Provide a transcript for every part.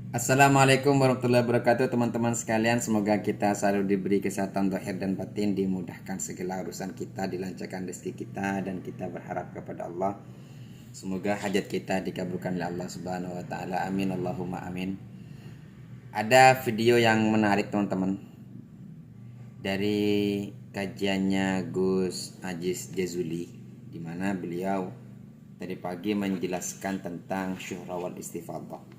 Assalamualaikum warahmatullahi wabarakatuh teman-teman sekalian. Semoga kita selalu diberi kesehatan zahir dan batin, dimudahkan segala urusan kita, dilancarkan rezeki kita, dan kita berharap kepada Allah semoga hajat kita dikabulkan oleh Allah Subhanahu wa taala. Amin Allahumma amin. Ada video yang menarik teman-teman dari kajiannya Gus Aziz Jazuli, di mana beliau tadi pagi menjelaskan tentang syuhra wal istifadah.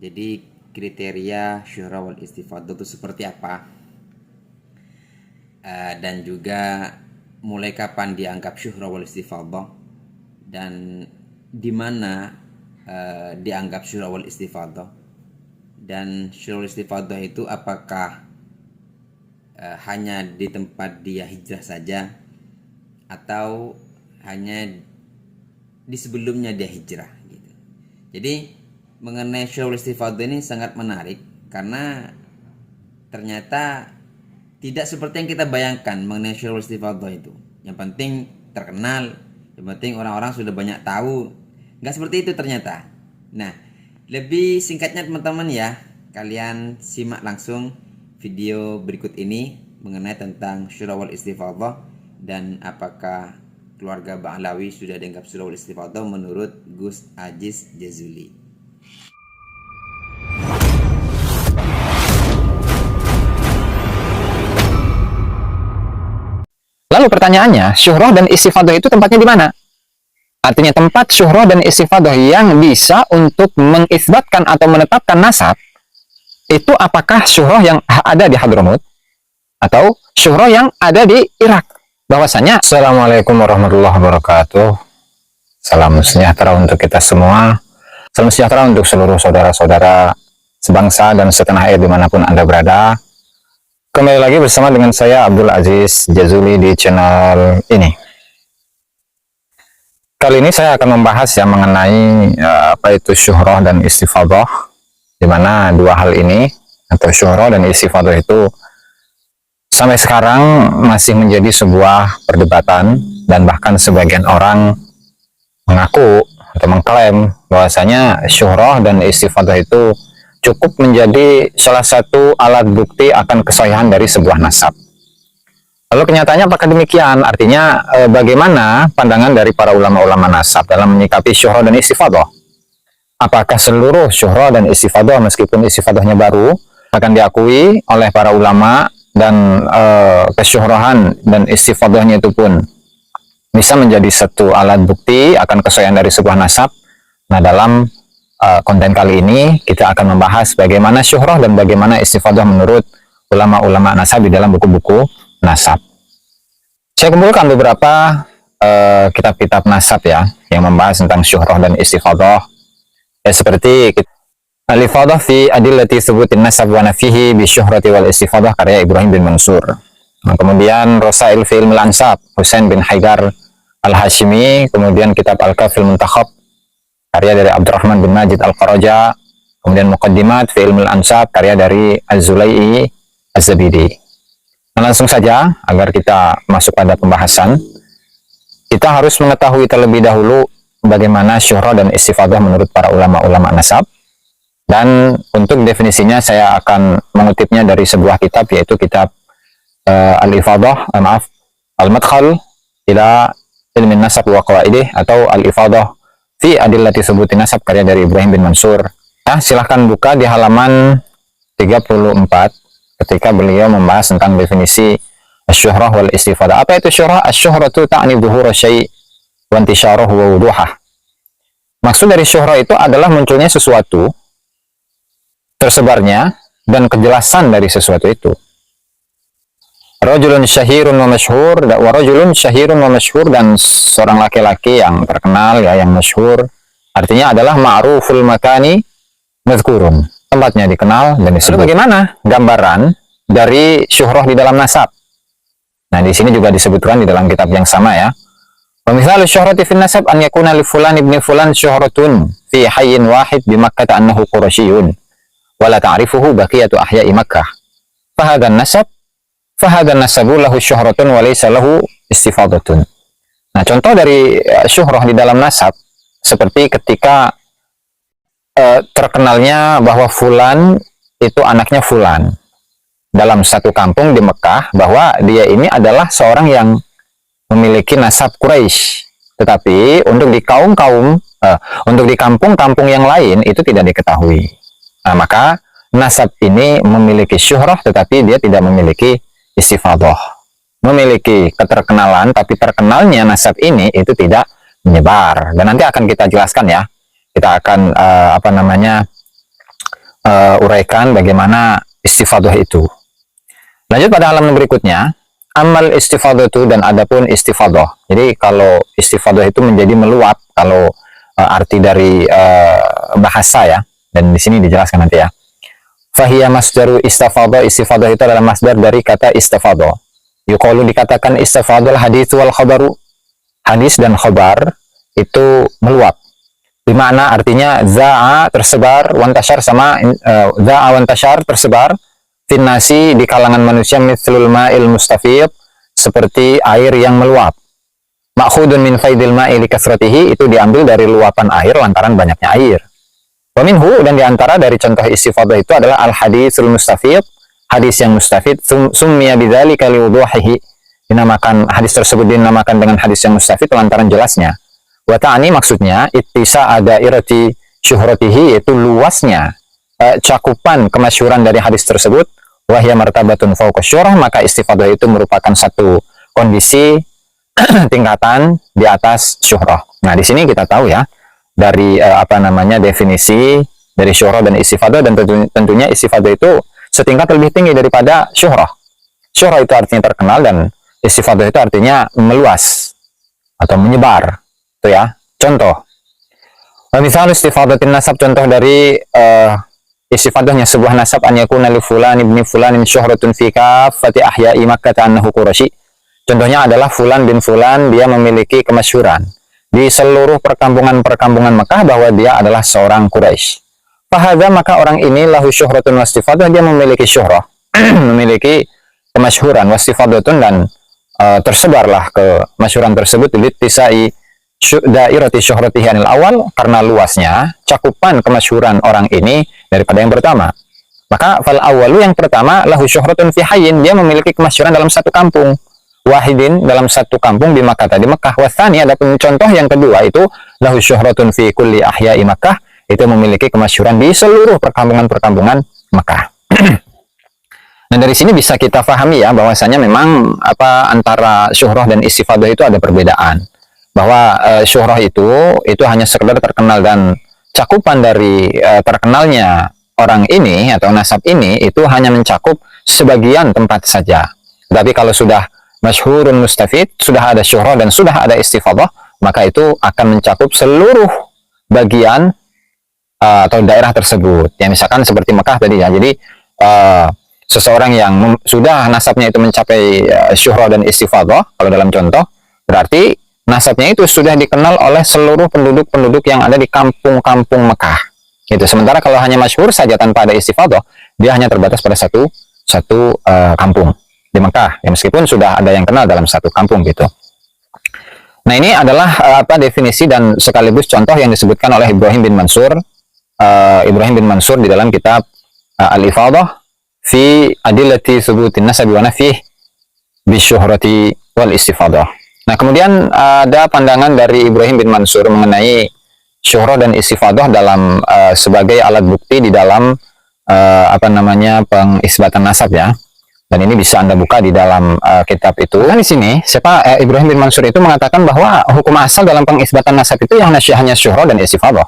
Jadi kriteria syuhra wal istifadah itu seperti apa, dan juga mulai kapan dianggap syuhra wal istifadah, dan di mana dianggap syuhra wal istifadah, dan syuhra wal istifadah itu apakah hanya di tempat dia hijrah saja atau hanya di sebelumnya dia hijrah gitu. Jadi mengenai syuhra wal istifadah ini sangat menarik karena ternyata tidak seperti yang kita bayangkan mengenai syuhra wal istifadah itu. Yang penting terkenal, yang penting orang-orang sudah banyak tahu. Nggak seperti itu ternyata. Nah, lebih singkatnya teman-teman ya, kalian simak langsung video berikut ini mengenai tentang syuhra wal istifadah dan apakah keluarga Ba'alawi sudah dianggap syuhra wal istifadah menurut Gus Aziz Jazuli. Lalu pertanyaannya, syuhroh dan istifadah itu tempatnya di mana? Artinya tempat syuhroh dan istifadah yang bisa untuk mengisbatkan atau menetapkan nasab, itu apakah syuhroh yang ada di Hadramut atau syuhroh yang ada di Irak? Bahwasanya, Assalamualaikum warahmatullahi wabarakatuh. Salam sejahtera untuk kita semua. Salam sejahtera untuk seluruh saudara-saudara sebangsa dan setanah air dimanapun Anda berada. Kembali lagi bersama dengan saya Abdul Aziz Jazuli di channel ini. Kali ini saya akan membahas yang mengenai apa itu syuhroh dan istifadah, di mana dua hal ini atau syuhroh dan istifadah itu sampai sekarang masih menjadi sebuah perdebatan, dan bahkan sebagian orang mengaku atau mengklaim bahwasanya syuhroh dan istifadah itu cukup menjadi salah satu alat bukti akan kesahihan dari sebuah nasab. Lalu kenyataannya apakah demikian? Artinya bagaimana pandangan dari para ulama-ulama nasab dalam menyikapi syuhra dan istifadah? Apakah seluruh syuhra dan istifadah, meskipun istifadahnya baru, akan diakui oleh para ulama, dan kesyuhrahan dan istifadahnya itu pun bisa menjadi satu alat bukti akan kesahihan dari sebuah nasab? Nah, dalam konten kali ini kita akan membahas bagaimana syuhroh dan bagaimana istifadah menurut ulama-ulama nasab di dalam buku-buku nasab. Saya kumpulkan beberapa kitab-kitab nasab ya yang membahas tentang syuhroh dan istifadah. Ya, seperti Al-Ifadah fi Adillati Thubutin Nasab wa Nafihi bi Syuhrati wal Istifadah karya Ibrahim bin Mansur. Nah, kemudian Rasail fi Ilmil Ansab Husain bin Haidar Al-Hashimi, kemudian kitab Al-Kafil Muntakhab karya dari Abdurrahman bin Majid Al-Qaraja, kemudian Muqaddimat fi Ilmil Ansab karya dari Az-Zulai'i Az-Zabidi. Nah, langsung saja agar kita masuk pada pembahasan, kita harus mengetahui terlebih dahulu bagaimana syuhra dan istifadah menurut para ulama-ulama nasab. Dan untuk definisinya saya akan mengutipnya dari sebuah kitab, yaitu kitab Al-Madkhal ila Ilmin Nasab wa Qawaidih, atau Al-Ifadah fi Adillati Thubutin Nasab karya dari Ibrahim bin Mansur. Nah, silahkan buka di halaman 34 ketika beliau membahas tentang definisi asy-syuhrah wal istifadah. Apa itu syuhrah? Asy-syuhratu ta'ni dhuhura syai' wa intisyarahu wa wuduhah. Maksud dari syuhrah itu adalah munculnya sesuatu, tersebarnya, dan kejelasan dari sesuatu itu. Rajulun syahirun wa masyhur, wa rajulun syahirun wa masyhur, dan seorang laki-laki yang terkenal ya, yang masyhur, artinya adalah ma'ruful makani mazkurun, tempatnya dikenal dan disebut. Lalu bagaimana gambaran dari syuhrah di dalam nasab? Nah, di sini juga disebutkan di dalam kitab yang sama ya. Wa mithalu syuhrati fi nasab an yakuna li fulan ibni fulan syuhratun fi hayyin wahid bi Makkah annahu qurasyiyun wa la ta'rifuhu baqiyatu ahya'i Makkah. Fa hadha nasab fahadan nasabu lahu syuhratun wa laysa lahu istifadatun. Nah, contoh dari syuhrah di dalam nasab seperti ketika terkenalnya bahwa fulan itu anaknya fulan dalam satu kampung di Mekah, bahwa dia ini adalah seorang yang memiliki nasab Quraisy. Tetapi untuk di untuk di kampung-kampung yang lain itu tidak diketahui. Nah, maka nasab ini memiliki syuhrah tetapi dia tidak memiliki istifadah. Memiliki keterkenalan tapi terkenalnya nasab ini itu tidak menyebar. Dan nanti akan kita jelaskan ya. Kita akan uraikan bagaimana istifadah itu. Lanjut pada halaman berikutnya, amal istifadah itu dan adapun istifadah. Jadi kalau istifadah itu menjadi meluap, kalau arti dari bahasa ya, dan di sini dijelaskan nanti ya. Fahiyya masdaru istifadah. Istifadah itu adalah masdar dari kata istifadah. Yuqalu dikatakan istifadah hadis wal khabaru. Hadis dan khabar itu meluap. Dimana artinya za'a tersebar, wantashar sama za'a wantashar tersebar, finnasi di kalangan manusia, mithlul ma'il mustafid seperti air yang meluap. Ma'khudun min faidil ma'i li kasratihi, itu diambil dari luapan air lantaran banyaknya air. Wa minhu, dan diantara dari contoh istifadah itu adalah al hadisul mustafid, hadis yang mustafid, summiya bidzalika liwuduhihi, dinamakan hadis tersebut dinamakan dengan hadis yang mustafid lantaran jelasnya. Wa ta'ani, maksudnya ittisa dairati syuhratihi, yaitu luasnya cakupan kemasyhuran dari hadis tersebut. Wahya martabatun fawqa syuhrah, maka istifadah itu merupakan satu kondisi tingkatan di atas syuhrah. Nah, di sini kita tahu ya dari definisi dari syuhrah dan istifadah, dan tentunya istifadah itu setingkat lebih tinggi daripada syuhrah. Syuhrah itu artinya terkenal dan istifadah itu artinya meluas atau menyebar. Itu ya, contoh. Misal istifadatin nasab, contoh dari istifadahnya sebuah nasab, an yakuna li fulan ibni fulanin syuhratun fi kaffati ahya'i Makkah annahu Quraisy. Contohnya adalah fulan bin fulan, dia memiliki kemasyhuran di seluruh perkampungan-perkampungan Mekah bahwa dia adalah seorang Quraisy. Fahadha, maka orang ini lahu syuhratun wastifadah, dia memiliki syuhrah, memiliki kemasyhuran, wastifadatun, dan tersebarlah kemasyhuran tersebut litisai dairati syuhratihi anil awal, karena luasnya cakupan kemasyhuran orang ini daripada yang pertama. Maka fal awalu, yang pertama, lahu syuhratun fi hayyin, dia memiliki kemasyhuran dalam satu kampung, wahidin, dalam satu kampung, di Makkah, di Mekah. Wasani, adapun contoh yang kedua itu lahu syuhratun fi kulli ahya'i Makkah, itu memiliki kemasyhuran di seluruh perkampungan-perkampungan Mekah. Nah, dari sini bisa kita pahami ya bahwasanya memang antara syuhrah dan istifadah itu ada perbedaan. Bahwa syuhrah itu hanya sekedar terkenal, dan cakupan dari terkenalnya orang ini atau nasab ini itu hanya mencakup sebagian tempat saja. Tapi kalau sudah masyhurun mustafid, sudah ada syuhrah dan sudah ada istifadah, maka itu akan mencakup seluruh bagian atau daerah tersebut. Ya, misalkan seperti Mekah tadi ya. Jadi seseorang yang sudah nasabnya itu mencapai syuhrah dan istifadah, kalau dalam contoh, berarti nasabnya itu sudah dikenal oleh seluruh penduduk-penduduk yang ada di kampung-kampung Mekah. Gitu. Sementara kalau hanya masyhur saja tanpa ada istifadah, dia hanya terbatas pada satu kampung di Mekah. Ya, meskipun sudah ada yang kenal dalam satu kampung gitu. Nah, ini adalah definisi dan sekaligus contoh yang disebutkan oleh Ibrahim bin Mansur. Ibrahim bin Mansur di dalam kitab Al-Ifadah fi adillati thubutin nasabi wa nafih bisyuhrati wal istifadah. Nah, kemudian ada pandangan dari Ibrahim bin Mansur mengenai syuhrah dan istifadah dalam sebagai alat bukti di dalam pengisbatan nasab ya. Dan ini bisa Anda buka di dalam kitab itu. Kan di sini Ibrahim bin Mansur itu mengatakan bahwa hukum asal dalam pengisbatan nasab itu yang hanya syuhrah dan istifadah.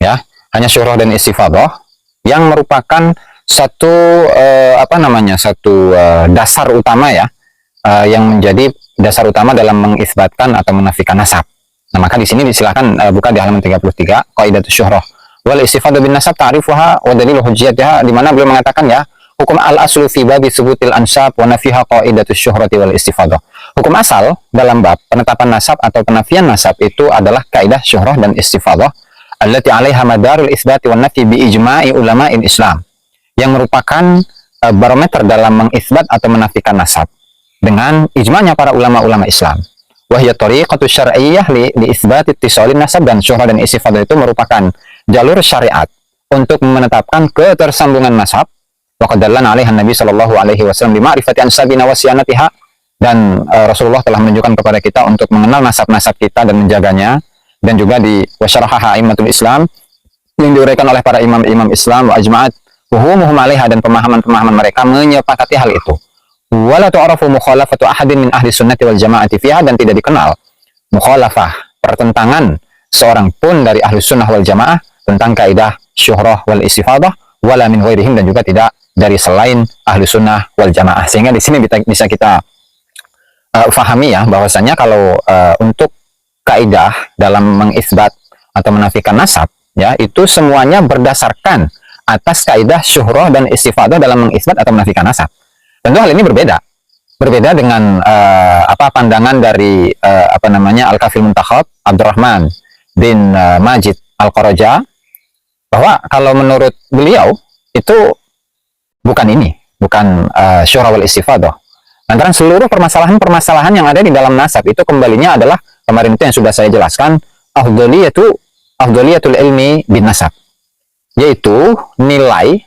Ya, hanya syuhrah dan istifadah yang merupakan satu dasar utama ya, yang menjadi dasar utama dalam mengisbatkan atau menafikan nasab. Nah, maka di sini disilakan buka di halaman 33, qaidatus syuhrah wal istifadah bin nasab ta'rifuha wa dalilu hujjatiha, di mana beliau mengatakan ya, hukum al-aslu fi babi subutil ansab wa nafiha qaidatus syuhrati wal istifadah. Hukum asal dalam bab penetapan nasab atau penafian nasab itu adalah kaidah syuhrah dan istifadah allati 'alaiha madarul isbati wan nafi bi ijma'i ulama'il Islam, yang merupakan barometer dalam mengisbat atau menafikan nasab dengan ijma'nya para ulama-ulama Islam. Wahya tariqatu syar'iyyah li isbat ittisalin nasab, dan syuhrah dan istifadah itu merupakan jalur syariat untuk menetapkan ketersambungan nasab. Wa qad dallana 'alaiha Nabi sallallahu alaihi wasallam bi ma'rifati ansabina wa siyanatiha, dan Rasulullah telah menunjukkan kepada kita untuk mengenal nasab-nasab kita dan menjaganya, dan juga di wasyarahaha a'immatul Islam yang diuraikan oleh para imam-imam Islam, wa ajma'at wuhumuhum 'alaiha, dan pemahaman-pemahaman mereka menyepakati hal itu. Wala tu'rafu mukhalafatu ahadin min ahli sunnati wal jama'ati fiha, dan tidak dikenal mukhalafah, pertentangan seorang pun dari ahli sunnah wal jamaah tentang kaidah syuhrah wal istifadah, wala min ghairihim, dan juga tidak dari selain ahli sunnah wal jamaah. Sehingga di sini bisa kita fahami ya, bahwasanya kalau untuk kaidah dalam mengisbat atau menafikan nasab ya, itu semuanya berdasarkan atas kaidah syuhrah dan istifadah dalam mengisbat atau menafikan nasab. Tentu hal ini berbeda dengan pandangan dari Al-Kafil Muntakhab Abdurrahman bin Majid Al-Qaraja, bahwa kalau menurut beliau itu bukan syuhrah wal istifadah. Lantaran seluruh permasalahan yang ada di dalam nasab itu kembalinya adalah, kemarin itu yang sudah saya jelaskan, afdhaliyatul ilmi bin nasab, yaitu nilai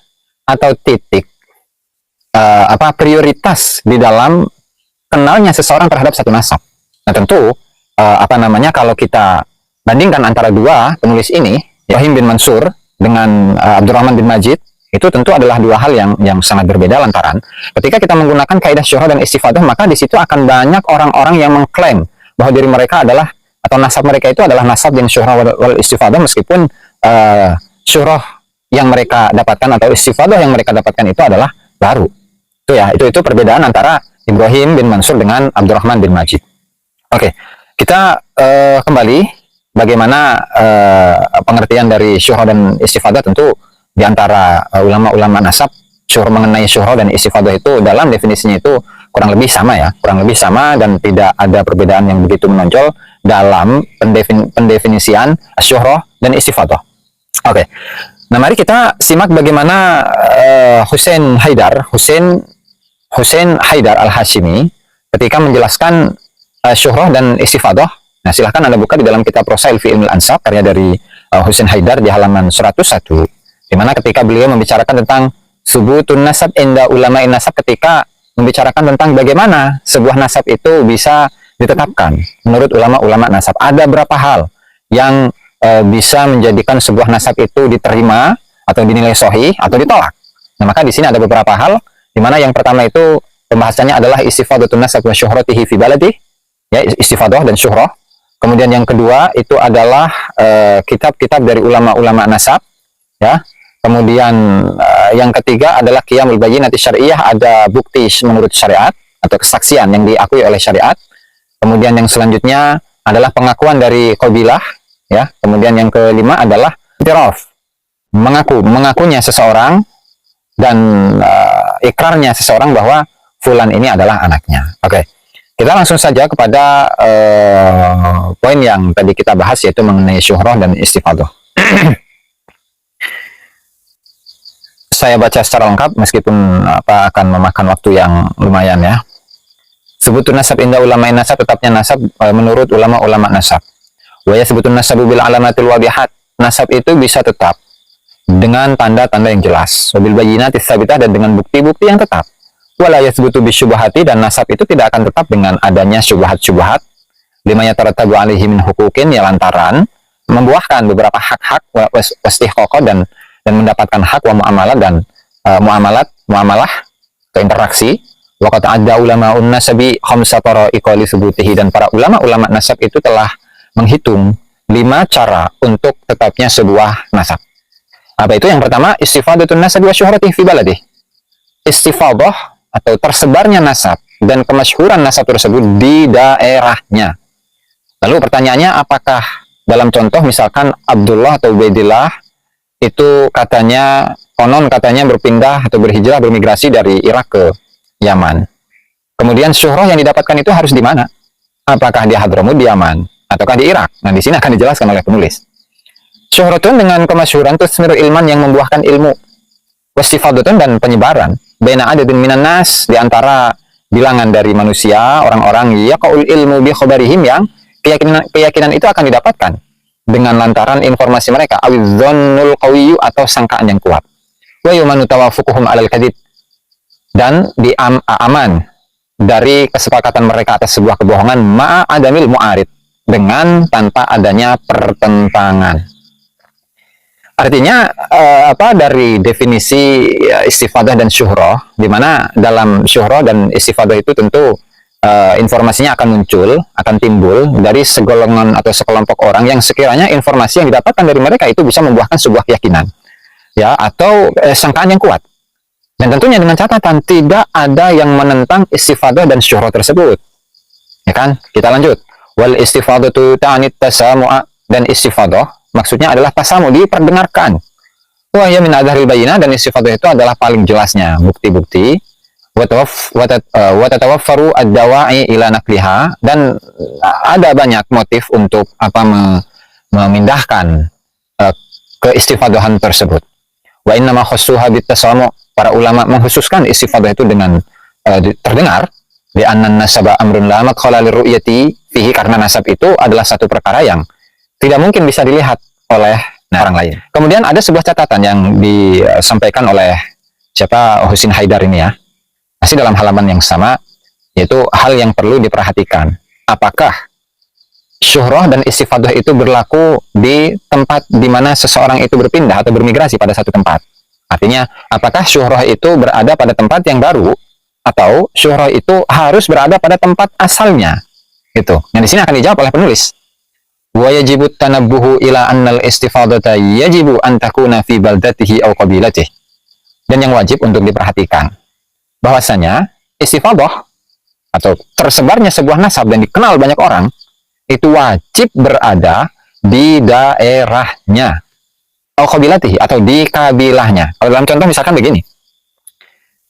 atau titik prioritas di dalam kenalnya seseorang terhadap satu nasab. Nah tentu kalau kita bandingkan antara dua penulis ini, Ibrahim bin Mansur dengan Abdurrahman bin Majid, itu tentu adalah dua hal yang sangat berbeda. Lantaran ketika kita menggunakan kaidah syuhrah dan istifadah, maka di situ akan banyak orang-orang yang mengklaim bahwa diri mereka adalah, atau nasab mereka itu adalah nasab yang syuhrah wal istifadah, meskipun syuhrah yang mereka dapatkan atau istifadah yang mereka dapatkan itu adalah baru. Itu perbedaan antara Ibrahim bin Mansur dengan Abdurrahman bin Majid. Oke, kita kembali bagaimana pengertian dari syuhrah dan istifadah. Tentu di antara ulama-ulama nasab, mengenai syuhrah dan istifadah itu dalam definisinya itu kurang lebih sama, dan tidak ada perbedaan yang begitu menonjol dalam pendefinisian syuhrah dan istifadah. Oke. Nah, mari kita simak bagaimana Husain Haidar Al-Hashimi ketika menjelaskan syuhrah dan istifadah. Nah, silahkan Anda buka di dalam kitab Rasail fi Ilmil Ansab, karya dari Husain Haidar, di halaman 101, di mana ketika beliau membicarakan tentang subutun nasab inda ulama'in nasab, ketika membicarakan tentang bagaimana sebuah nasab itu bisa ditetapkan menurut ulama-ulama nasab. Ada berapa hal yang bisa menjadikan sebuah nasab itu diterima atau dinilai sahih atau ditolak. Nah, maka di sini ada beberapa hal, di mana yang pertama itu pembahasannya adalah istifadatun nasab wa syuhratihi fi baladi, ya, istifadah dan syuhrah. Kemudian yang kedua itu adalah kitab-kitab dari ulama-ulama nasab, ya. Kemudian yang ketiga adalah qiyamul bayyinati syar'iyyah, ada bukti menurut syariat atau kesaksian yang diakui oleh syariat. Kemudian yang selanjutnya adalah pengakuan dari qabilah, ya. Kemudian yang kelima adalah i'tiraf, mengakunya seseorang dan ikrarnya seseorang bahwa fulan ini adalah anaknya. Oke. Kita langsung saja kepada poin yang tadi kita bahas, yaitu mengenai syuhrah dan istifadah. Saya baca secara lengkap meskipun akan memakan waktu yang lumayan, ya. Sebutun nasab inda ulama nasab, tetapnya nasab menurut ulama-ulama nasab. Wa yasbutun nasabu bil alamatil wadihat, nasab itu bisa tetap dengan tanda-tanda yang jelas, wabil bayyinati tsabitah, dan dengan bukti-bukti yang tetap. Wala yasbutu bisyubhati, dan nasab itu tidak akan tetap dengan adanya syubhat-syubhat, lima yatarattabu alaihi min huquqin, ya, lantaran membuahkan beberapa hak-hak wastihqaqah dan mendapatkan hak wa muamalah dan muamalah keinteraksi. Wa qad adda ulama'un nasabi khamsata ra'iqa li thubutihi, dan para ulama-ulama nasab itu telah menghitung 5 cara untuk tetapnya sebuah nasab. Apa itu? Yang pertama, istifadatun nasabi wa syuhratihi fi baladihi. Istifadah atau tersebarnya nasab dan kemasyhuran nasab tersebut di daerahnya. Lalu pertanyaannya, apakah dalam contoh misalkan Abdullah atau Ubaidillah itu konon katanya berpindah atau berhijrah, bermigrasi dari Irak ke Yaman. Kemudian syuhrah yang didapatkan itu harus di mana? Apakah di Hadramut, di Yaman, ataukah di Irak? Nah, di sini akan dijelaskan oleh penulis. Syuhratun dengan kemasyhuran tusmiru ilman, yang membuahkan ilmu. Wastifadatun, dan penyebaran. Baina adadin minan nas, di antara bilangan dari manusia, orang-orang yaqaul ilmu bi khabarihim, yang keyakinan itu akan didapatkan dengan lantaran informasi mereka, awidzonnul qawiyyu, atau sangkaan yang kuat. Wa yumanu tawafuquhum 'alal kadhib, dan aman dari kesepakatan mereka atas sebuah kebohongan, ma'a adamil mu'arid, dengan tanpa adanya pertentangan. Artinya dari definisi istifadah dan syuhroh, di mana dalam syuhroh dan istifadah itu tentu informasinya akan muncul, akan timbul dari segolongan atau sekelompok orang yang sekiranya informasi yang didapatkan dari mereka itu bisa membuahkan sebuah keyakinan, ya, atau sangkaan yang kuat. Dan tentunya dengan catatan tidak ada yang menentang istifadah dan syuhroh tersebut, ya kan? Kita lanjut. Wal istifadatu ta'anit tasamu'a, dan istifadah maksudnya adalah tasamu, diperdengarkan. Wah ya min adharil bayinah, dan istifadah itu adalah paling jelasnya bukti-bukti. Wa tatawaffaru ad-dawa'i ila nakliha, dan ada banyak motif untuk memindahkan keistifadahan tersebut. Wa innama khussuha bitasamu, para ulama mengkhususkan istifadah itu dengan terdengar, di annan nasaba amrun la madkhala lirru'yati fihi, karena nasab itu adalah satu perkara yang tidak mungkin bisa dilihat oleh orang lain. Kemudian ada sebuah catatan yang disampaikan oleh Husin Haidar ini, ya, masih dalam halaman yang sama, yaitu hal yang perlu diperhatikan. Apakah syuhroh dan istifadah itu berlaku di tempat di mana seseorang itu berpindah atau bermigrasi pada satu tempat? Artinya, apakah syuhroh itu berada pada tempat yang baru, atau syuhroh itu harus berada pada tempat asalnya? Itu. Yang di sini akan dijawab oleh penulis. Wa yajibu tanabbuhu ila annal istifadata yajibu an takuna fi baldatihi aw qabilatihi. Dan yang wajib untuk diperhatikan, bahwasanya istifadah atau tersebarnya sebuah nasab dan dikenal banyak orang itu wajib berada di daerahnya, aw qabilatihi, atau di kabilahnya. Kalau dalam contoh misalkan begini,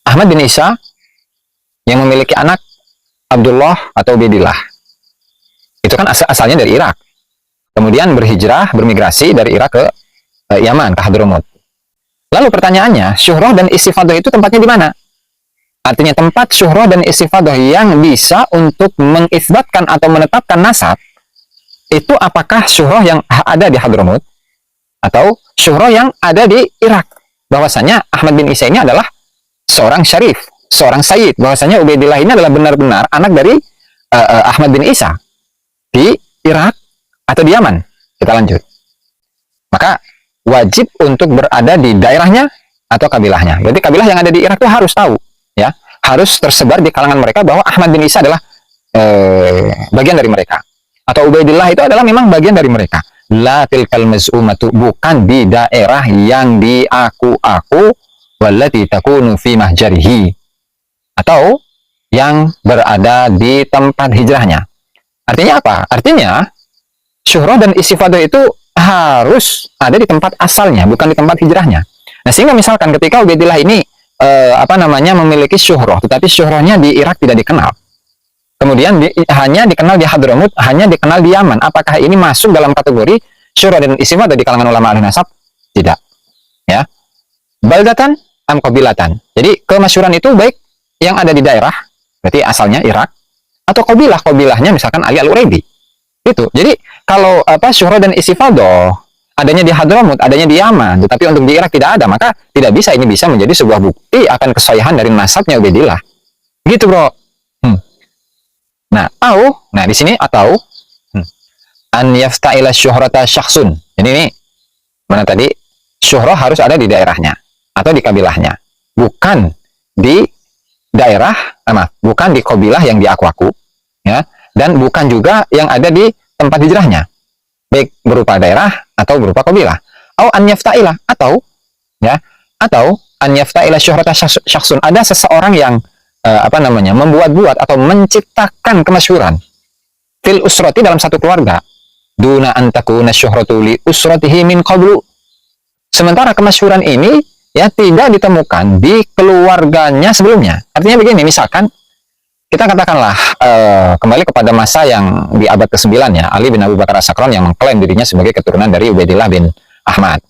Ahmad bin Isa yang memiliki anak Abdullah atau Ubaidillah, itu kan asalnya dari Irak, kemudian berhijrah, bermigrasi dari Irak ke Yaman, ke Hadramut. Lalu pertanyaannya, syuhroh dan istifadah itu tempatnya di mana? Artinya tempat syuhroh dan istifadah yang bisa untuk mengisbatkan atau menetapkan nasab, itu apakah syuhroh yang ada di Hadramut atau syuhroh yang ada di Irak? Bahwasanya Ahmad bin Isa ini adalah seorang syarif, seorang sayyid. Bahwasanya Ubaidillah ini adalah benar-benar anak dari Ahmad bin Isa di Irak atau di Yaman. Kita lanjut. Maka wajib untuk berada di daerahnya atau kabilahnya. Jadi kabilah yang ada di Irak itu harus tahu, ya, harus tersebar di kalangan mereka bahwa Ahmad bin Isa adalah bagian dari mereka, atau Ubaidillah itu adalah memang bagian dari mereka. La tilkal maz'umatu, bukan di daerah yang diaku-aku, wallati takunu fi mahjarihi, atau yang berada di tempat hijrahnya. Artinya apa? Artinya syuhroh dan istifadah itu harus ada di tempat asalnya, bukan di tempat hijrahnya. Nah, sehingga misalkan ketika Ubaidillah ini memiliki syuhroh, tetapi syuhrohnya di Irak tidak dikenal, kemudian hanya dikenal di Hadramut, hanya dikenal di Yaman, apakah ini masuk dalam kategori syuhroh dan istifadah di kalangan ulama ahli nasab? Tidak, ya. Baldatan am qabilatan. Jadi kemasyhuran itu baik yang ada di daerah, berarti asalnya Irak, atau qabilahnya misalkan Ali Al-Uraidi. Itu. Jadi kalau syuhroh dan istifadah adanya di Hadramut, adanya di Yaman, tetapi untuk di Irak tidak ada, maka tidak bisa ini bisa menjadi sebuah bukti akan kesahihan dari nasabnya Ubaidillah. Gitu, Bro. Nah, di sini atau an yafta'ila syuhrata syakhsun. Jadi ini mana tadi? Syuhrah harus ada di daerahnya atau di kabilahnya, bukan di daerah, bukan di kabilah yang diaku-aku, ya, dan bukan juga yang ada di tempat hijrahnya, baik berupa daerah atau berupa kabilah. Atau an yafta'ila, atau an yafta'ila syuhrata syakhsun, ada seseorang yang membuat-buat atau menciptakan kemasyhuran fil usrati, dalam satu keluarga, duna an takuna syuhratu li usratihi min qablu, sementara kemasyhuran ini ya tidak ditemukan di keluarganya sebelumnya. Artinya begini, misalkan kita katakanlah kembali kepada masa yang di abad ke-9, ya, Ali bin Abu Bakar As-Sakran yang mengklaim dirinya sebagai keturunan dari Ubaidillah bin Ahmad.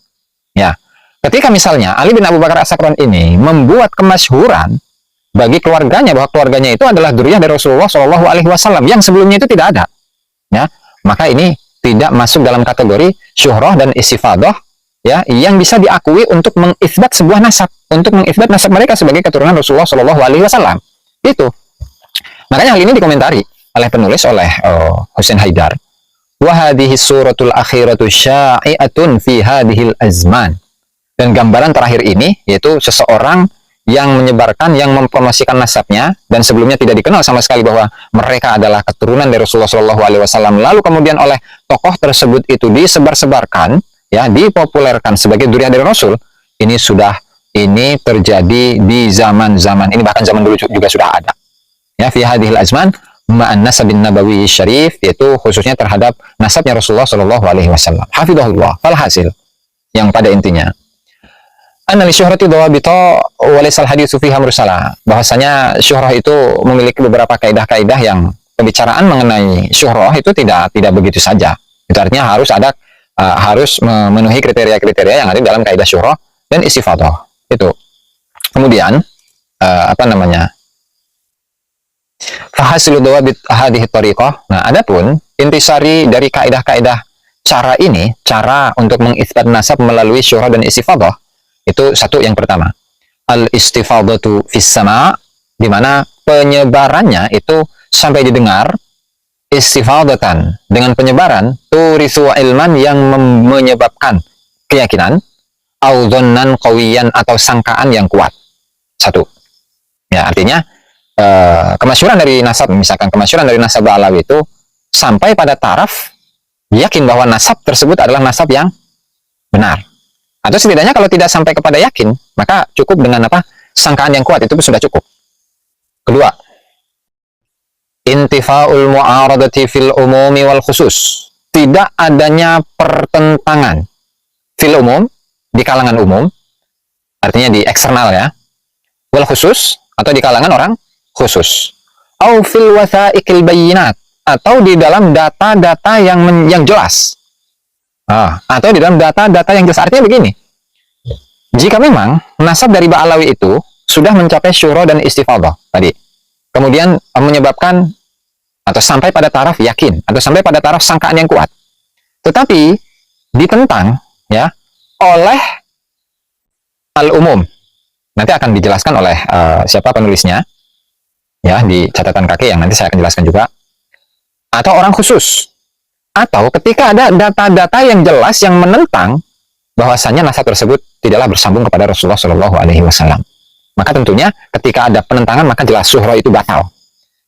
Ya, ketika misalnya Ali bin Abu Bakar As-Sakran ini membuat kemasyhuran bagi keluarganya bahwa keluarganya itu adalah dzurriyyah dari Rasulullah Shallallahu Alaihi Wasallam yang sebelumnya itu tidak ada, ya, maka ini tidak masuk dalam kategori syuhrah dan istifadah, ya, yang bisa diakui untuk mengisbat sebuah nasab, untuk mengisbat nasab mereka sebagai keturunan Rasulullah Shallallahu Alaihi Wasallam. Itu. Makanya hal ini dikomentari oleh penulis, oleh Husain Haidar. Wahadihi suratul akhiratu sya'i'atun fi hadhil azman. Dan gambaran terakhir ini yaitu seseorang yang menyebarkan, yang mempromosikan nasabnya, dan sebelumnya tidak dikenal sama sekali bahwa mereka adalah keturunan dari Rasulullah Shallallahu Alaihi Wasallam. Lalu kemudian oleh tokoh tersebut itu disebar-sebarkan, ya, dipopulerkan sebagai dzurriyyah dari Rasul. Ini terjadi di zaman-zaman ini, bahkan zaman dulu juga sudah ada. Ya, fi hadhil azman ma'an nasabin nabawi syarif, yaitu khususnya terhadap nasabnya Rasulullah Shallallahu Alaihi Wasallam. Hafidhahullah. Falhasil, yang pada intinya, analis syuhrati dawabita walaisal haditsu fiha mursalah, bahwasanya syuhrah itu memiliki beberapa kaidah-kaidah yang pembicaraan mengenai syuhrah itu tidak begitu saja. Itu artinya harus memenuhi kriteria-kriteria yang ada dalam kaidah syuhrah dan istifadah. Itu. Kemudian fahasilu dawabit hadhihi tariqah. Nah, adapun intisari dari kaidah-kaidah cara ini, cara untuk mengisbat nasab melalui syuhrah dan istifadah, itu satu, yang pertama, al-istifadatu fis sama', di mana penyebarannya itu sampai didengar, istifadatan, dengan penyebaran, turithu ilman, yang menyebabkan keyakinan, au dhonnan qawiyan, atau sangkaan yang kuat. Satu. Ya, artinya kemasyhuran dari nasab, misalkan kemasyhuran dari nasab Alawi itu sampai pada taraf yakin bahwa nasab tersebut adalah nasab yang benar. Atau setidaknya kalau tidak sampai kepada yakin, maka cukup dengan sangkaan yang kuat, itu sudah cukup. Kedua, intifa'ul mu'aradati fil umumi wal khusus. Tidak adanya pertentangan fil umum, di kalangan umum, artinya di eksternal, ya, wal khusus, atau di kalangan orang khusus. Au fil wathaiqil bayyinat, atau di dalam data-data yang jelas. Atau di dalam data-data yang jelas. Artinya begini, jika memang nasab dari Ba'alawi itu sudah mencapai syuhrah dan istifadah tadi, kemudian menyebabkan atau sampai pada taraf yakin, atau sampai pada taraf sangkaan yang kuat, tetapi ditentang, ya, oleh al-umum. Nanti akan dijelaskan oleh siapa penulisnya, ya, di catatan kaki yang nanti saya akan jelaskan juga. Atau orang khusus, atau ketika ada data-data yang jelas yang menentang bahwasanya nasab tersebut tidaklah bersambung kepada Rasulullah Shallallahu Alaihi Wasallam, maka tentunya ketika ada penentangan, maka jelas syuhrah itu batal.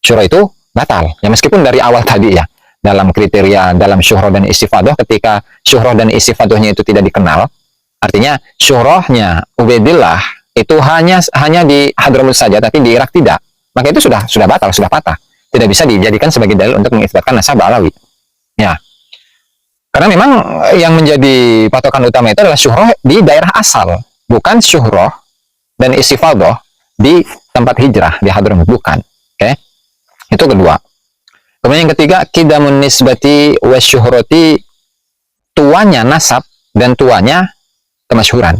Syuhrah itu batal, ya, meskipun dari awal tadi, ya, dalam kriteria dalam syuhrah dan istifadah, ketika syuhrah dan istifadahnya itu tidak dikenal, artinya syuhrahnya Ubaidillah itu hanya di Hadramut saja, tapi di Irak tidak, maka itu sudah batal, sudah patah, tidak bisa dijadikan sebagai dalil untuk mengisbatkan nasab Alawi. Ya, karena memang yang menjadi patokan utama itu adalah syuhrah di daerah asal, bukan syuhrah dan istifadah di tempat hijrah di Hadramut, bukan. Oke, itu kedua. Kemudian yang ketiga, qidamun nisbati wa syuhrati, tuanya nasab dan tuanya kemasyhuran.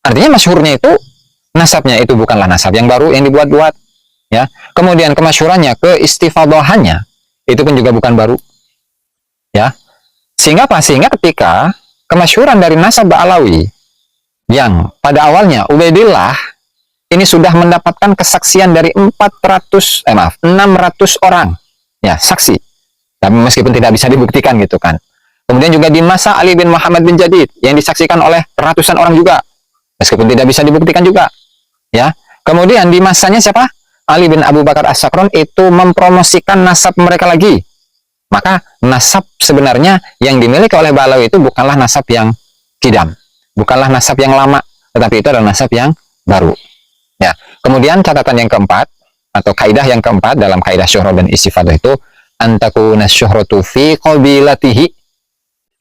Artinya masyhurnya itu, nasabnya itu bukanlah nasab yang baru yang dibuat-buat, ya. Kemudian kemasyhurannya, keistifadahannya itu pun juga bukan baru, ya. Sehingga ketika kemasyhuran dari nasab Ba'alawi yang pada awalnya Ubaidillah ini sudah mendapatkan kesaksian dari 600 orang, ya, saksi, tapi meskipun tidak bisa dibuktikan, gitu kan. Kemudian juga di masa Ali bin Muhammad bin Jadid yang disaksikan oleh ratusan orang juga, meskipun tidak bisa dibuktikan juga, ya. Kemudian di masanya siapa? Ali bin Abu Bakar As-Sakron itu mempromosikan nasab mereka lagi. Maka nasab sebenarnya yang dimiliki oleh Ba'alawi itu bukanlah nasab yang kidam, bukanlah nasab yang lama, tetapi itu adalah nasab yang baru. Ya. Kemudian catatan yang keempat, atau kaidah yang keempat dalam kaidah syuhrah dan istifadah itu, antakuna syuhratu fi qabilatihi.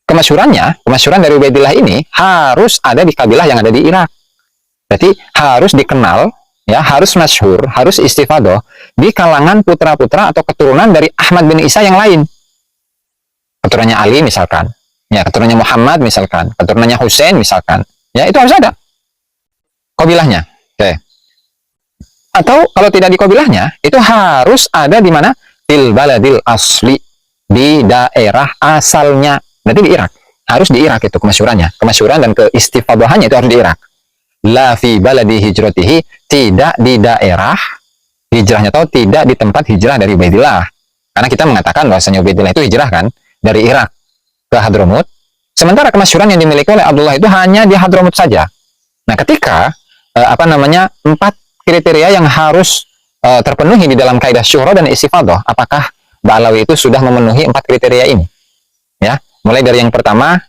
Kemasyhuran dari Ubaidillah ini harus ada di kabilah yang ada di Irak. Berarti harus dikenal, ya, harus masyhur, harus istifadah di kalangan putra-putra atau keturunan dari Ahmad bin Isa yang lain. Keturunannya Ali misalkan, ya, keturunannya Muhammad misalkan, keturunannya Husain misalkan, ya, itu harus ada kabilahnya. Oke. Atau kalau tidak di kabilahnya, itu harus ada di mana? Fil baladil asli, di daerah asalnya. Berarti di Irak. Harus di Irak itu kemasyhurannya. Kemasyhuran dan keistifadhahannya itu harus di Irak. La fi baladi hijratihi, tidak di daerah hijrahnya, atau tidak di tempat hijrah dari Ubaidillah. Karena kita mengatakan bahwasanya Ubaidillah itu hijrah kan dari Irak ke Hadramut. Sementara kemasyhuran yang dimiliki oleh Abdullah itu hanya di Hadramut saja. Nah, ketika empat kriteria yang harus terpenuhi di dalam kaidah syuhra dan istifadhah, apakah Ba'alawi itu sudah memenuhi 4 kriteria ini? Ya, mulai dari yang pertama,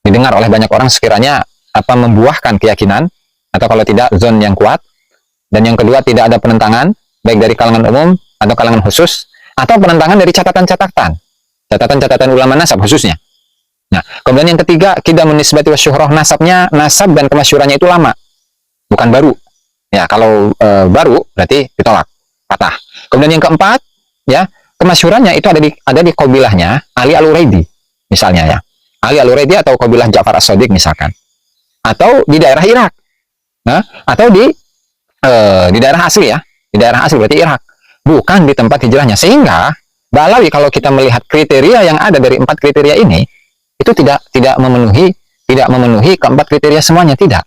didengar oleh banyak orang sekiranya membuahkan keyakinan, atau kalau tidak zon yang kuat. Dan yang kedua, tidak ada penentangan baik dari kalangan umum atau kalangan khusus, atau penentangan dari catatan ulama nasab khususnya. Nah, kemudian yang ketiga, qidamun nisbati wasyuhrah, nasabnya, nasab dan kemasyhurannya itu lama, bukan baru. Ya, kalau baru berarti ditolak, patah. Kemudian yang keempat, ya, kemasyhurannya itu ada di qabilahnya Ali Al-Uraidi misalnya, ya. Ali Al-Uraidi atau qabilah Ja'far As-Shadiq misalkan. Atau di daerah Irak. Nah, atau di daerah asli, ya. Di daerah asli berarti Irak. Bukan di tempat hijrahnya. Sehingga Ba'alawi kalau kita melihat kriteria yang ada dari 4 kriteria ini, itu tidak memenuhi keempat kriteria semuanya, tidak.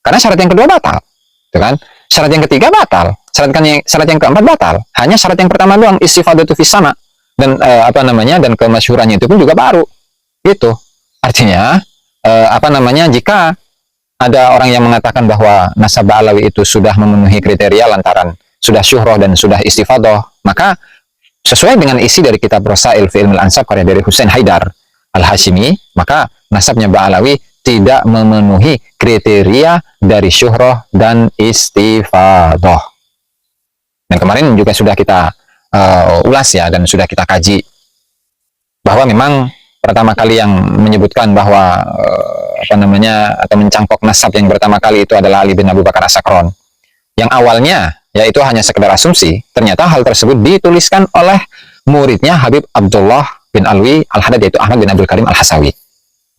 Karena syarat yang kedua batal. Itu kan? Syarat yang ketiga batal. Syarat yang keempat batal. Hanya syarat yang pertama doang, istifadatu fis sama, dan dan kemasyhurannya itu pun juga baru. Itu artinya jika ada orang yang mengatakan bahwa nasab Ba'alawi itu sudah memenuhi kriteria lantaran sudah syuhrah dan sudah istifadhah, maka sesuai dengan isi dari kitab Rasail fi Ilmil Ansab karya dari Husain Haidar Al-Hashimi, maka nasabnya Ba'alawi tidak memenuhi kriteria dari syuhrah dan istifadhah. Dan kemarin juga sudah kita ulas, ya, dan sudah kita kaji bahwa memang pertama kali yang menyebutkan bahwa atau mencangkok nasab yang pertama kali itu adalah Ali bin Abu Bakar As-Sakron. Yang awalnya yaitu hanya sekedar asumsi, ternyata hal tersebut dituliskan oleh muridnya Habib Abdullah bin Alwi Al-Haddad, yaitu Ahmad bin Abdul Karim Al-Hasawi.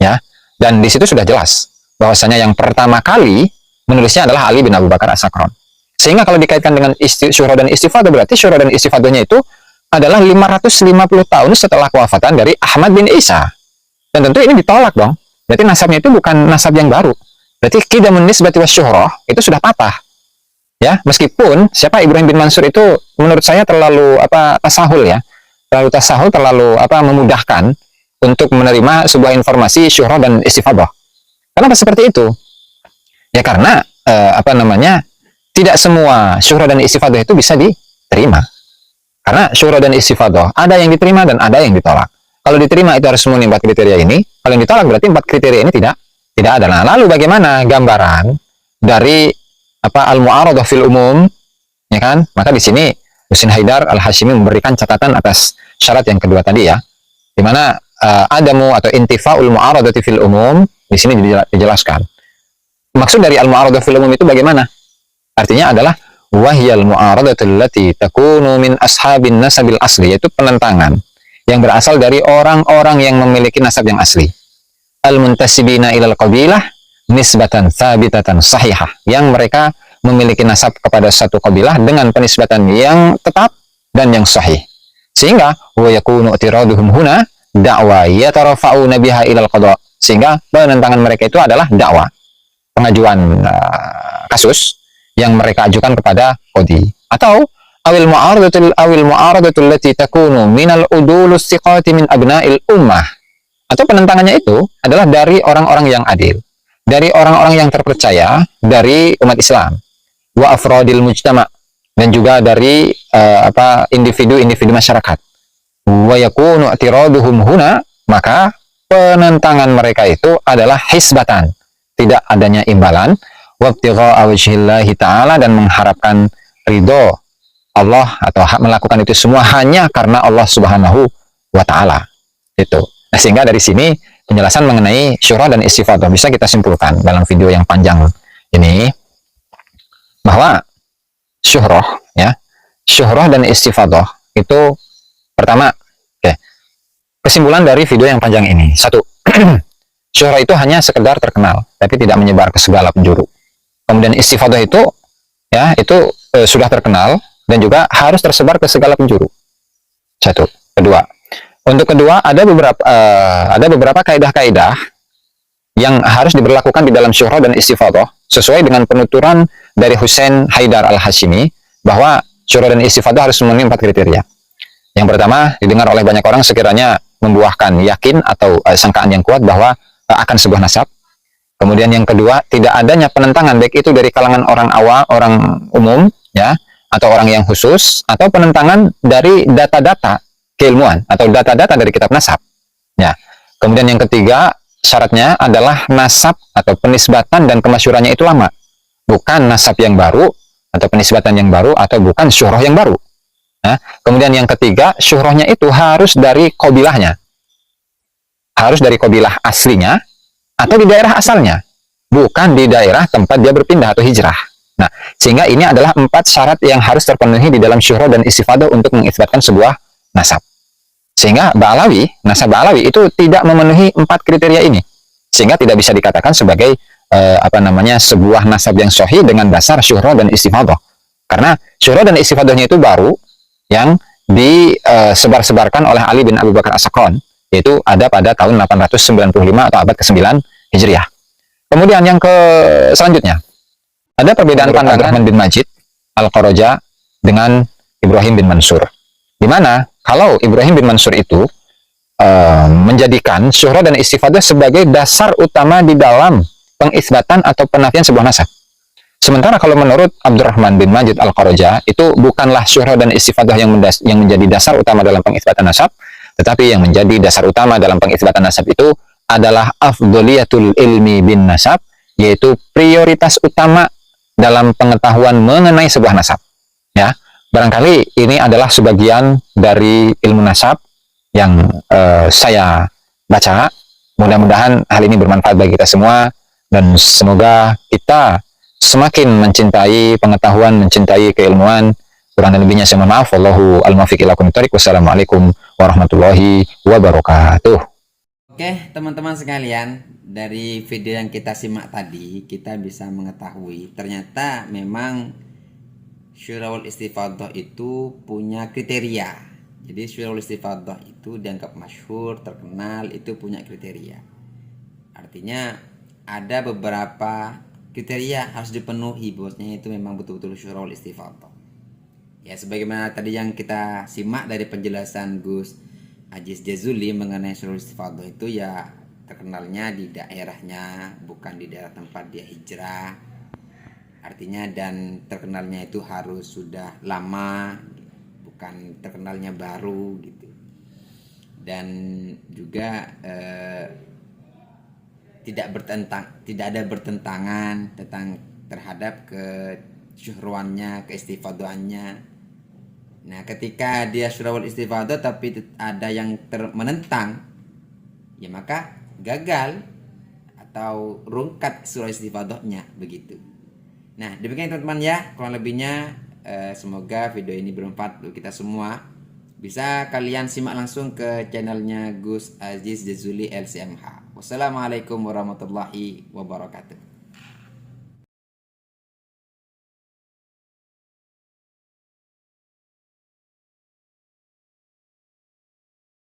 Ya. Dan di situ sudah jelas bahwasanya yang pertama kali menulisnya adalah Ali bin Abu Bakar As-Sakron. Sehingga kalau dikaitkan dengan syuhrah dan istifadhah, berarti syuhrah dan istifadhahnya itu adalah 550 tahun setelah kewafatan dari Ahmad bin Isa. Dan tentu ini ditolak dong. Berarti nasabnya itu bukan nasab yang baru. Berarti qidamun nisbati wasyuhrah itu sudah patah. Ya, meskipun siapa Ibrahim bin Mansur itu menurut saya terlalu tasahul, ya. Terlalu tasahul, terlalu memudahkan untuk menerima sebuah informasi syuhrah dan istifadhah. Kenapa seperti itu? Ya karena tidak semua syuhrah dan istifadhah itu bisa diterima. Karena syuhrah dan istifadhah ada yang diterima dan ada yang ditolak. Kalau diterima itu harus memenuhi 4 kriteria ini. Kalau yang ditolak berarti 4 kriteria ini tidak ada. Nah, lalu bagaimana gambaran dari al-mu'aradah fil umum, ya kan? Maka di sini Husain Haidar Al-Hashimi memberikan catatan atas syarat yang kedua tadi, ya. Di mana adamu atau intifa'ul mu'aradati fil umum di sini dijelaskan. Maksud dari al-mu'aradah fil umum itu bagaimana? Artinya adalah wahyal mu'aradatul lati takunu min ashabin nasabil asli, yaitu penentangan yang berasal dari orang-orang yang memiliki nasab yang asli. Al-muntasibina ilal qabilah nisbatan thabitatan sahihah, yang mereka memiliki nasab kepada satu qabilah dengan penisbatan yang tetap dan yang sahih. Sehingga wa yakunu i'tiraduhum huna da'wa yatarafa'una biha ilal qada. Sehingga penentangan mereka itu adalah dakwah, pengajuan kasus yang mereka ajukan kepada qadi. Atau awil mu'aradatul lati takunu minal udulus siqati min abna'il ummah. Atau penentangannya itu adalah dari orang-orang yang adil, dari orang-orang yang terpercaya dari umat Islam, wa afradil mujtama, dan juga dari individu-individu masyarakat. Wa yakunu i'tiraduhum huna, maka penentangan mereka itu adalah hisbatan, tidak adanya imbalan, wa ibtigha'a wajhillahi ta'ala, dan mengharapkan ridho Allah, atau melakukan itu semua hanya karena Allah Subhanahu wa ta'ala. Itu. Nah, sehingga dari sini penjelasan mengenai syuhrah dan istifadhah bisa kita simpulkan dalam video yang panjang ini, bahwa syuhrah dan istifadhah itu pertama, kesimpulan dari video yang panjang ini. 1. Syuhrah itu hanya sekedar terkenal tapi tidak menyebar ke segala penjuru. Kemudian istifadhah itu sudah terkenal dan juga harus tersebar ke segala penjuru. 1. Kedua, Untuk kedua, ada beberapa kaidah-kaidah yang harus diberlakukan di dalam syuhra dan istifadah sesuai dengan penuturan dari Husain Haidar Al-Hashimi bahwa syuhra dan istifadah harus memenuhi 4 kriteria. Yang pertama, didengar oleh banyak orang sekiranya membuahkan yakin atau sangkaan yang kuat bahwa akan sebuah nasab. Kemudian yang kedua, tidak adanya penentangan baik itu dari kalangan orang awam, orang umum, ya, atau orang yang khusus, atau penentangan dari data-data keilmuan atau data-data dari kitab nasab. Ya. Kemudian yang ketiga, syaratnya adalah nasab atau penisbatan dan kemasyurannya itu lama, bukan nasab yang baru atau penisbatan yang baru atau bukan syuhrah yang baru. Nah, kemudian yang ketiga, syuhrahnya itu harus dari qabilahnya, harus dari qabilah aslinya atau di daerah asalnya, bukan di daerah tempat dia berpindah atau hijrah. Nah, sehingga ini adalah 4 syarat yang harus terpenuhi di dalam syuhrah dan istifadah untuk mengisbatkan sebuah nasab. Sehingga nasab Ba'alawi itu tidak memenuhi 4 kriteria ini, sehingga tidak bisa dikatakan sebagai sebuah nasab yang sahih dengan dasar syuhrah dan istifadah. Karena syuhrah dan istifadahnya itu baru yang disebar-sebarkan oleh Ali bin Abi Bakar As-Sakran, yaitu ada pada tahun 895 atau abad ke-9 Hijriah. Kemudian yang selanjutnya, ada perbedaan pandangan Abdurrahman bin Majid Al-Qaraja dengan Ibrahim bin Mansur. Di mana kalau Ibrahim bin Mansur itu menjadikan syuhrah dan istifadah sebagai dasar utama di dalam pengisbatan atau penafian sebuah nasab. Sementara kalau menurut Abdurrahman bin Majid Al-Qaraja, itu bukanlah syuhrah dan istifadah yang menjadi dasar utama dalam pengisbatan nasab, tetapi yang menjadi dasar utama dalam pengisbatan nasab itu adalah afdholiyatul ilmi bin nasab, yaitu prioritas utama dalam pengetahuan mengenai sebuah nasab. Ya, barangkali ini adalah sebagian dari ilmu nasab yang saya baca. Mudah-mudahan hal ini bermanfaat bagi kita semua, dan semoga kita semakin mencintai pengetahuan, mencintai keilmuan. Kurang dan lebihnya saya mohon maaf. Wallahu al-muwaffiq ila aqwamit thoriq. Wassalamualaikum warahmatullahi wabarakatuh. Oke, teman-teman sekalian, dari video yang kita simak tadi, kita bisa mengetahui ternyata memang syuhra wal istifadah itu punya kriteria. Jadi syuhra wal istifadah itu dianggap masyhur, terkenal, itu punya kriteria. Artinya ada beberapa kriteria harus dipenuhi bahwasanya itu memang betul-betul syuhra wal istifadah. Ya, sebagaimana tadi yang kita simak dari penjelasan Gus Aziz Jazuli mengenai syuhra wal istifadah itu, ya terkenalnya di daerahnya, bukan di daerah tempat dia hijrah. Artinya, dan terkenalnya itu harus sudah lama, bukan terkenalnya baru gitu. Dan juga tidak ada bertentangan terhadap kesyuhruannya, keistifadohannya. Nah, ketika dia syuhra wal istifadah tapi ada yang menentang, ya maka gagal atau rungkat syuhra istifadahnya begitu. Nah, demikian teman-teman ya, kurang lebihnya semoga video ini bermanfaat untuk kita semua. Bisa kalian simak langsung ke channelnya Gus Aziz Jazuli LCMH. Wassalamualaikum warahmatullahi wabarakatuh.